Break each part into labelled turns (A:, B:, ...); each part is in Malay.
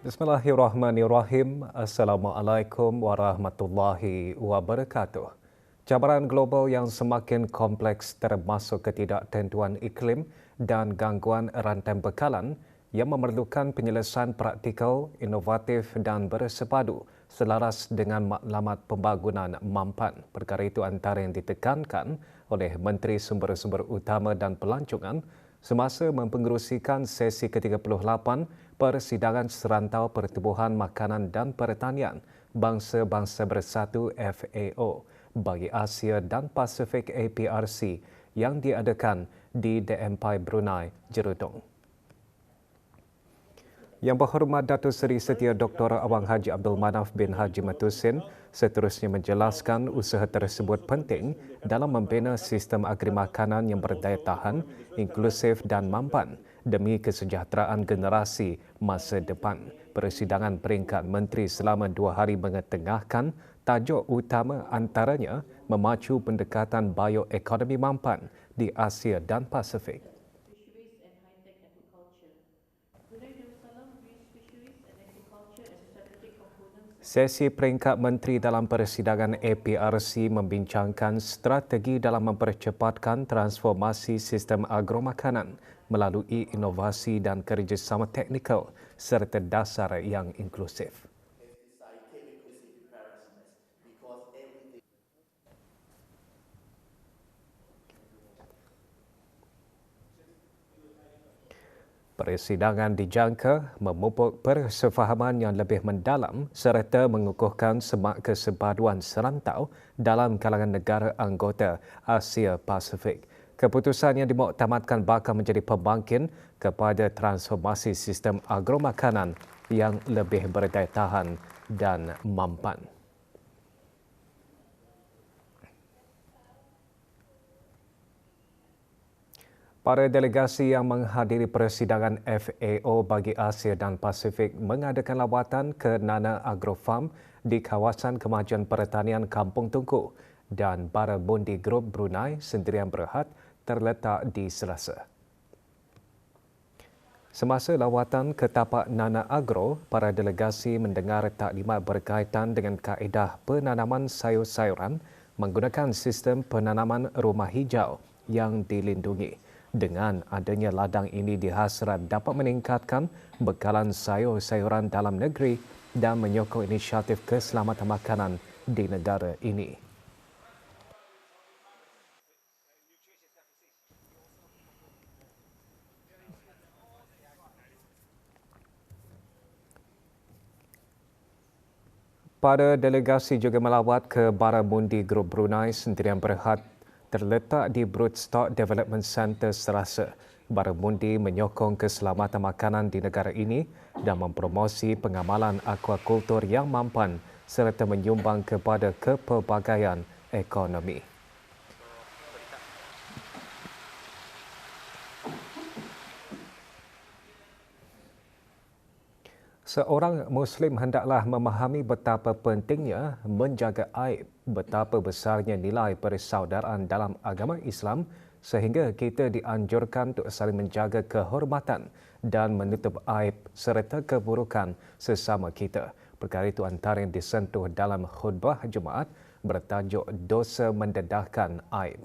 A: Bismillahirrahmanirrahim. Assalamualaikum warahmatullahi wabarakatuh. Cabaran global yang semakin kompleks termasuk ketidaktentuan iklim dan gangguan rantai bekalan yang memerlukan penyelesaian praktikal, inovatif dan bersepadu selaras dengan maklumat pembangunan mampan. Perkara itu antara yang ditekankan oleh Menteri Sumber-Sumber Utama dan Pelancongan semasa mempengerusikan sesi ke-38 Persidangan Serantau Pertubuhan Makanan dan Pertanian Bangsa-Bangsa Bersatu FAO bagi Asia dan Pasifik APRC yang diadakan di The Empire Brunei, Jerudong. Yang berhormat Datuk Seri Setia Dr. Awang Haji Abdul Manaf bin Haji Matusin seterusnya menjelaskan usaha tersebut penting dalam membina sistem agri makanan yang berdaya tahan, inklusif dan mampan demi kesejahteraan generasi masa depan. Persidangan peringkat menteri selama 2 hari mengetengahkan tajuk utama antaranya memacu pendekatan bioekonomi mampan di Asia dan Pasifik. Sesi peringkat menteri dalam persidangan APRC membincangkan strategi dalam mempercepatkan transformasi sistem agromakanan melalui inovasi dan kerjasama teknikal serta dasar yang inklusif. Persidangan dijangka memupuk persefahaman yang lebih mendalam serta mengukuhkan semak kesepaduan serantau dalam kalangan negara anggota Asia Pasifik. Keputusan yang dimuktamadkan bakal menjadi pembangkit kepada transformasi sistem agromakanan yang lebih berdaya tahan dan mampan. Para delegasi yang menghadiri persidangan FAO bagi Asia dan Pasifik mengadakan lawatan ke Nana Agrofarm di kawasan kemajuan pertanian Kampung Tungku dan Baramundi Group Brunei Sdn Bhd terletak di Selasa. Semasa lawatan ke tapak Nana Agro, para delegasi mendengar taklimat berkaitan dengan kaedah penanaman sayur-sayuran menggunakan sistem penanaman rumah hijau yang dilindungi. Dengan adanya ladang ini dihasrat dapat meningkatkan bekalan sayur-sayuran dalam negeri dan menyokong inisiatif keselamatan makanan di negara ini. Para delegasi juga melawat ke Baramundi Group Brunei Sdn Bhd terletak di Broodstock Development Centre Selasa. Baramundi menyokong keselamatan makanan di negara ini dan mempromosi pengamalan akuakultur yang mampan serta menyumbang kepada kepelbagaian ekonomi. Seorang Muslim hendaklah memahami betapa pentingnya menjaga aib, betapa besarnya nilai persaudaraan dalam agama Islam sehingga kita dianjurkan untuk saling menjaga kehormatan dan menutup aib serta keburukan sesama kita. Perkara itu antara yang disentuh dalam khutbah Jumaat bertajuk Dosa Mendedahkan Aib.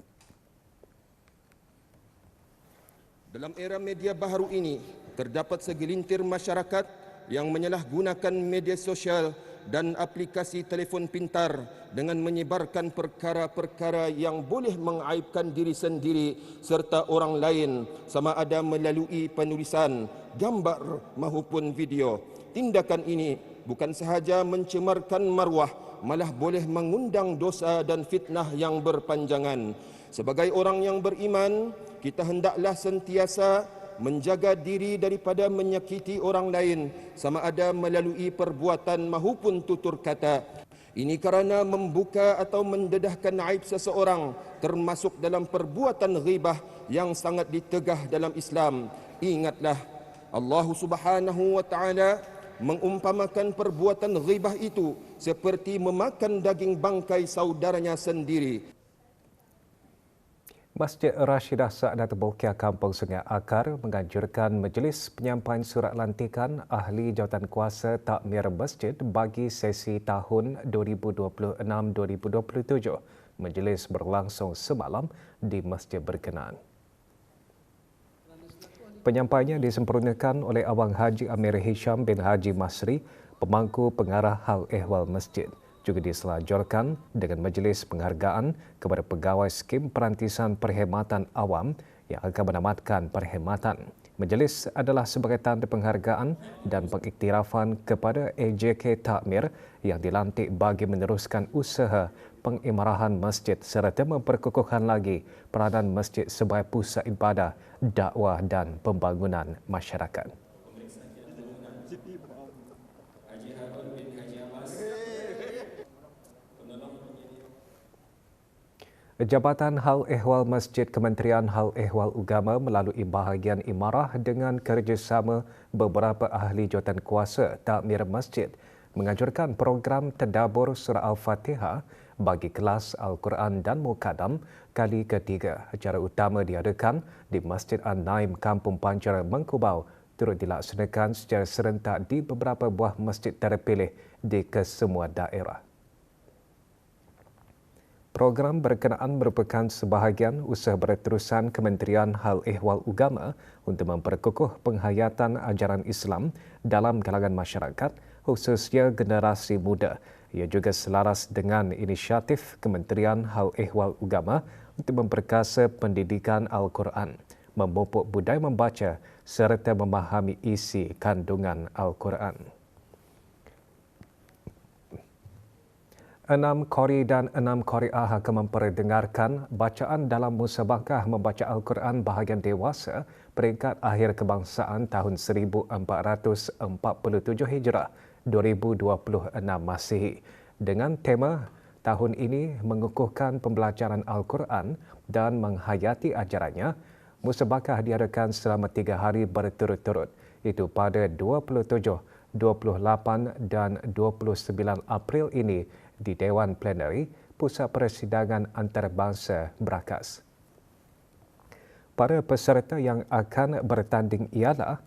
B: Dalam era media baharu ini, terdapat segelintir masyarakat yang menyalahgunakan media sosial dan aplikasi telefon pintar dengan menyebarkan perkara-perkara yang boleh mengaibkan diri sendiri serta orang lain sama ada melalui penulisan, gambar maupun video. Tindakan ini bukan sahaja mencemarkan maruah, malah boleh mengundang dosa dan fitnah yang berpanjangan. Sebagai orang yang beriman, kita hendaklah sentiasa menjaga diri daripada menyakiti orang lain sama ada melalui perbuatan maupun tutur kata. Ini kerana membuka atau mendedahkan aib seseorang termasuk dalam perbuatan ghibah yang sangat ditegah dalam Islam. Ingatlah, Allah Subhanahu wa taala mengumpamakan perbuatan ghibah itu seperti memakan daging bangkai saudaranya sendiri.
A: Masjid Rashidah Sa'adat Bolkiah Kampung Sungai Akar menganjurkan Majlis Penyampaian Surat Lantikan Ahli Jawatankuasa Takmir Masjid bagi sesi tahun 2026-2027. Majlis berlangsung semalam di masjid berkenaan. Penyampaiannya disempurnakan oleh Abang Haji Amir Hisham bin Haji Masri, pemangku pengarah hal ehwal masjid. Juga diselajurkan dengan majlis penghargaan kepada pegawai skim perantisan perkhidmatan awam yang akan menamatkan perkhidmatan. Majlis adalah sebagai tanda penghargaan dan pengiktirafan kepada AJK Takmir yang dilantik bagi meneruskan usaha pengimarahan masjid serta memperkukuhkan lagi peranan masjid sebagai pusat ibadah, dakwah dan pembangunan masyarakat. Jabatan Hal Ehwal Masjid Kementerian Hal Ehwal Agama melalui bahagian imarah dengan kerjasama beberapa ahli jawatankuasa takmir masjid menganjurkan program tadabbur surah Al-Fatihah bagi kelas Al-Quran dan Mukadam kali ketiga. Acara utama diadakan di Masjid An-Naim Kampung Pancar Mengkubau turut dilaksanakan secara serentak di beberapa buah masjid terpilih di kesemua daerah. Program berkenaan merupakan sebahagian usaha berterusan Kementerian Hal Ehwal Agama untuk memperkukuh penghayatan ajaran Islam dalam kalangan masyarakat, khususnya generasi muda. Ia juga selaras dengan inisiatif Kementerian Hal Ehwal Agama untuk memperkasa pendidikan Al-Quran, memupuk budaya membaca serta memahami isi kandungan Al-Quran. 6 Qori dan 6 Qari'ah akan memperdengarkan bacaan dalam musabakah membaca Al-Quran bahagian dewasa peringkat akhir kebangsaan tahun 1447 Hijrah 2026 Masihi. Dengan tema tahun ini mengukuhkan pembelajaran Al-Quran dan menghayati ajarannya, musabakah diadakan selama 3 hari berturut-turut, itu pada 27, 28 dan 29 April ini di Dewan Plenary Pusat Persidangan Antarabangsa Berakas. Para peserta yang akan bertanding ialah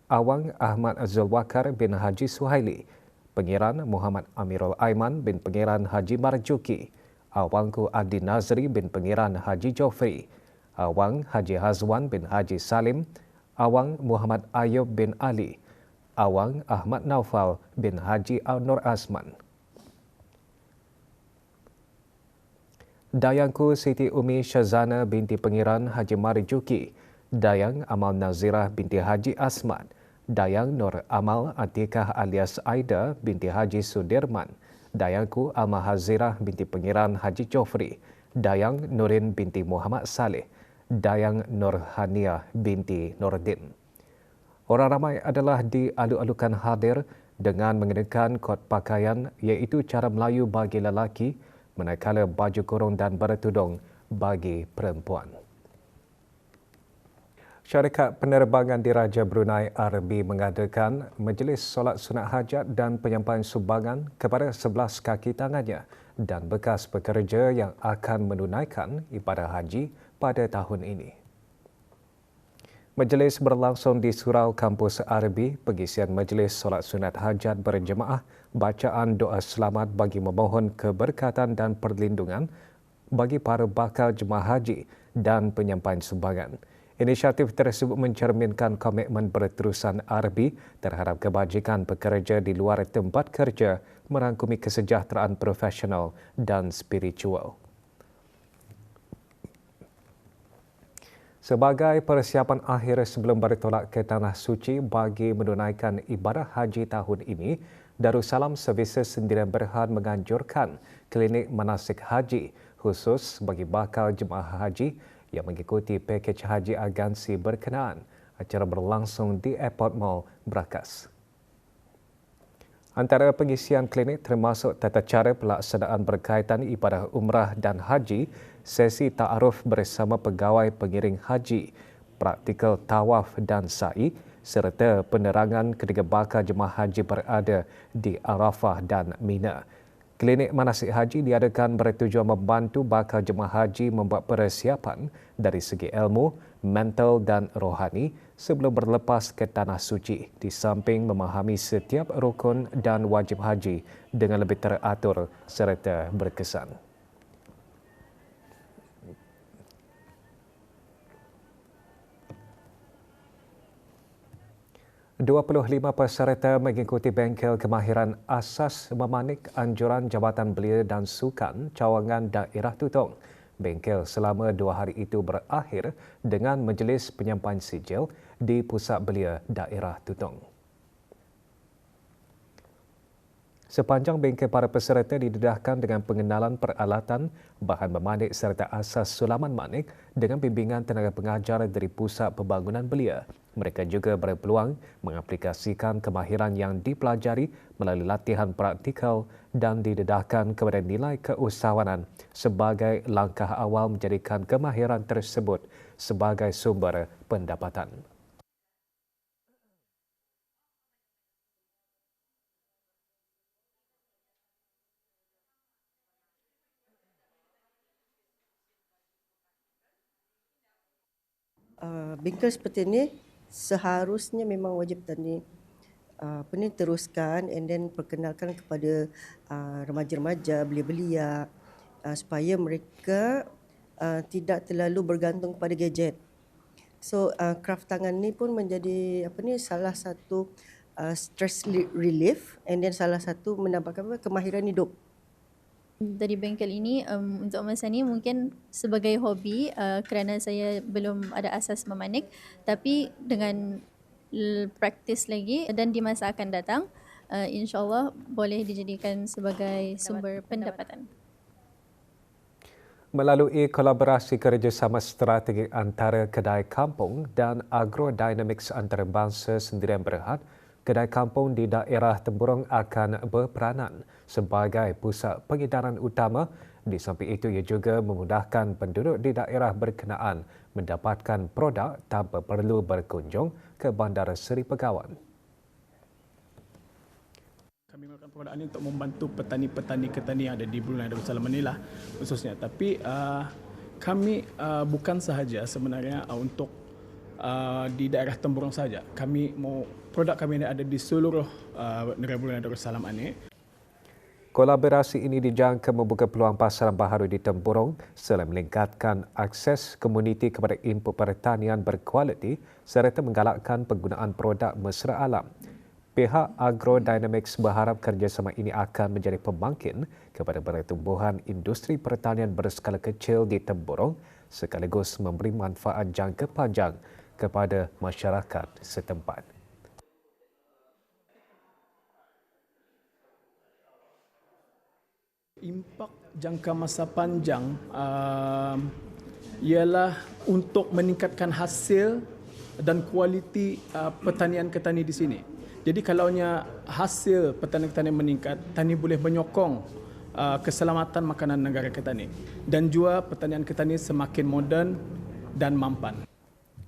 A: Awang Ahmad Zulwakar bin Haji Suhaili, Pengiran Muhammad Amirul Aiman bin Pengiran Haji Marjuki, Awangku Adi Nazri bin Pengiran Haji Jofri, Awang Haji Hazwan bin Haji Salim, Awang Muhammad Ayub bin Ali, Awang Ahmad Naufal bin Haji Al-Nur Asman. Dayangku Siti Umi Syazana binti Pengiran Haji Marjuki, Dayang Amal Nazirah binti Haji Asman, Dayang Nur Amal Atikah alias Aida binti Haji Sudirman, Dayangku Amal Hazirah binti Pengiran Haji Jofri, Dayang Nurin binti Muhammad Saleh, Dayang Nur Haniah binti Nordin. Orang ramai adalah dialu-alukan hadir dengan mengenakan kod pakaian iaitu cara Melayu bagi lelaki, manakala baju kurung dan bertudung bagi perempuan. Syarikat Penerbangan Diraja Brunei RB mengadakan majlis solat sunat hajat dan penyampaian sumbangan kepada 11 kaki tangannya dan bekas pekerja yang akan menunaikan ibadah haji pada tahun ini. Majlis berlangsung di Surau Kampus RB, pengisian majlis solat sunat hajat berjemaah, bacaan doa selamat bagi memohon keberkatan dan perlindungan bagi para bakal jemaah haji dan penyampaian sumbangan. Inisiatif tersebut mencerminkan komitmen berterusan RB terhadap kebajikan pekerja di luar tempat kerja, merangkumi kesejahteraan profesional dan spiritual. Sebagai persiapan akhir sebelum bertolak ke Tanah Suci bagi menunaikan ibadah haji tahun ini, Darussalam Services Sendirian Berhad menganjurkan klinik manasik haji khusus bagi bakal jemaah haji yang mengikuti pakej haji agensi berkenaan. Acara berlangsung di Airport Mall, Berakas. Antara pengisian klinik termasuk tata cara pelaksanaan berkaitan ibadah umrah dan haji, sesi ta'aruf bersama pegawai pengiring haji, praktikal tawaf dan sa'i, serta penerangan ketika bakal jemaah haji berada di Arafah dan Mina. Klinik manasik haji diadakan bertujuan membantu bakal jemaah haji membuat persiapan dari segi ilmu, mental dan rohani sebelum berlepas ke Tanah Suci, di samping memahami setiap rukun dan wajib haji dengan lebih teratur serta berkesan. ...25 peserta mengikuti bengkel kemahiran asas memanik anjuran Jabatan Belia dan Sukan Cawangan Daerah Tutong. Bengkel selama 2 hari itu berakhir dengan majlis penyampaian sijil di Pusat Belia Daerah Tutong. Sepanjang bengkel para peserta didedahkan dengan pengenalan peralatan, bahan memanik serta asas sulaman manik dengan bimbingan tenaga pengajar dari Pusat Pembangunan Belia. Mereka juga berpeluang mengaplikasikan kemahiran yang dipelajari melalui latihan praktikal dan didedahkan kepada nilai keusahawanan sebagai langkah awal menjadikan kemahiran tersebut sebagai sumber pendapatan.
C: Bengkel seperti ini seharusnya memang wajib tani teruskan and then perkenalkan kepada remaja-remaja, belia-belia supaya mereka tidak terlalu bergantung kepada gadget. So craft tangan ni pun menjadi salah satu stress relief and then salah satu menambahkan kemahiran hidup.
D: Dari bengkel ini untuk masa ni mungkin sebagai hobi kerana saya belum ada asas memanik, tapi dengan praktis lagi dan di masa akan datang insyaAllah boleh dijadikan sebagai sumber pendapatan.
A: Melalui kolaborasi kerjasama strategik antara Kedai Kampung dan Agrodynamics antarabangsa Sendirian Berhad, Kedai Kampung di daerah Temburong akan berperanan sebagai pusat pengedaran utama. Di samping itu, ia juga memudahkan penduduk di daerah berkenaan mendapatkan produk tanpa perlu berkunjung ke Bandar Seri Pegawan.
E: Kami melakukan produk ini untuk membantu petani-petani yang ada di Brunei Darussalam ini lah khususnya. Tapi kami bukan sahaja sebenarnya untuk di daerah Temburong saja. Produk kami ini ada di seluruh negara Brunei Darussalam ini.
A: Kolaborasi ini dijangka membuka peluang pasaran baharu di Temburong selain meningkatkan akses komuniti kepada input pertanian berkualiti serta menggalakkan penggunaan produk mesra alam. Pihak Agrodynamics berharap kerjasama ini akan menjadi pembangkit kepada pertumbuhan industri pertanian berskala kecil di Temburong sekaligus memberi manfaat jangka panjang kepada masyarakat setempat.
E: Impak jangka masa panjang ialah untuk meningkatkan hasil dan kualiti pertanian-ketani di sini. Jadi kalaunya hasil petani-petani meningkat, tani boleh menyokong keselamatan makanan negara kita ni dan juga pertanian kita ni semakin moden dan mampan.